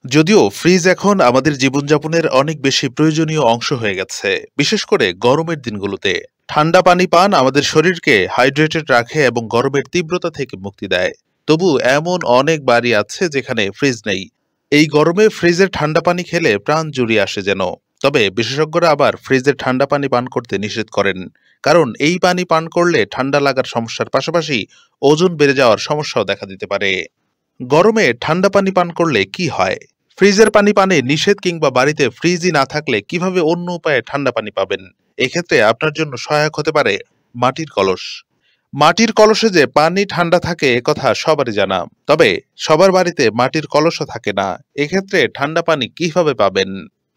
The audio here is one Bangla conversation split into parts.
যদিও ফ্রিজ এখন আমাদের জীবনযাপনের অনেক বেশি প্রয়োজনীয় অংশ হয়ে গেছে, বিশেষ করে গরমের দিনগুলোতে। ঠান্ডা পানি পান আমাদের শরীরকে হাইড্রেটেড রাখে এবং গরমের তীব্রতা থেকে মুক্তি দেয়। তবু এমন অনেক বাড়ি আছে যেখানে ফ্রিজ নেই। এই গরমে ফ্রিজের ঠান্ডা পানি খেলে প্রাণ জুড়িয়ে আসে যেন। তবে বিশেষজ্ঞরা আবার ফ্রিজের ঠান্ডা পানি পান করতে নিষেধ করেন, কারণ এই পানি পান করলে ঠান্ডা লাগার সমস্যার পাশাপাশি ওজন বেড়ে যাওয়ার সমস্যাও দেখা দিতে পারে। গরমে ঠান্ডা পানি পান করলে কি হয়? ফ্রিজের পানি পানে নিষেধ কিংবা বাড়িতে ফ্রিজই না থাকলে কিভাবে অন্য উপায়ে ঠান্ডা পানি পাবেন? এক্ষেত্রে আপনার জন্য সহায়ক হতে পারে মাটির কলস। মাটির কলসে যে পানি ঠান্ডা থাকে একথা সবারই জানা। তবে সবার বাড়িতে মাটির কলসও থাকে না। এক্ষেত্রে ঠান্ডা পানি কিভাবে পাবেন?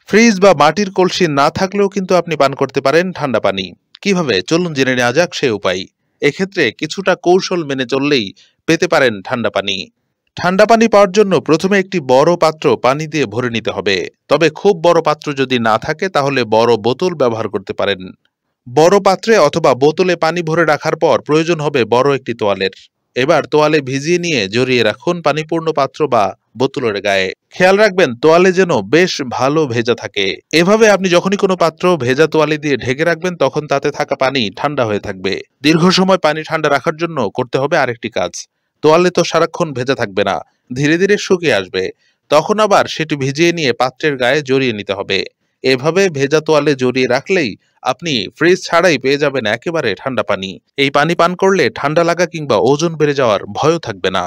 ফ্রিজ বা মাটির কলসি না থাকলেও কিন্তু আপনি পান করতে পারেন ঠান্ডা পানি। কিভাবে, চলুন জেনে নেওয়া যাক সে উপায়। এক্ষেত্রে কিছুটা কৌশল মেনে চললেই পেতে পারেন ঠান্ডা পানি। ঠান্ডা পানি পাওয়ার জন্য প্রথমে একটি বড় পাত্র পানি দিয়ে ভরে নিতে হবে। তবে খুব বড় পাত্র যদি না থাকে তাহলে বড় বোতল ব্যবহার করতে পারেন। বড় পাত্রে অথবা বোতলে পানি ভরে রাখার পর প্রয়োজন হবে বড় একটি তোয়ালের। এবার তোয়ালে ভিজিয়ে নিয়ে জড়িয়ে রাখুন পানিপূর্ণ পাত্র বা বোতলের গায়ে। খেয়াল রাখবেন তোয়ালে যেন বেশ ভালো ভেজা থাকে। এভাবে আপনি যখনই কোনো পাত্র ভেজা তোয়ালে দিয়ে ঢেকে রাখবেন তখন তাতে থাকা পানি ঠান্ডা হয়ে থাকবে। দীর্ঘ সময় পানি ঠান্ডা রাখার জন্য করতে হবে আরেকটি কাজ। তোয়ালে তো সারাক্ষণ ভেজা থাকবে না, ধীরে ধীরে শুকিয়ে আসবে। তখন আবার সেটি ভিজিয়ে নিয়ে পাত্রের গায়ে জড়িয়ে নিতে হবে। এভাবে ভেজা তোয়ালে জড়িয়ে রাখলেই আপনি ফ্রিজ ছাড়াই পেয়ে যাবেন একেবারে ঠান্ডা পানি। এই পানি পান করলে ঠান্ডা লাগা কিংবা ওজন বেড়ে যাওয়ার ভয়ও থাকবে না।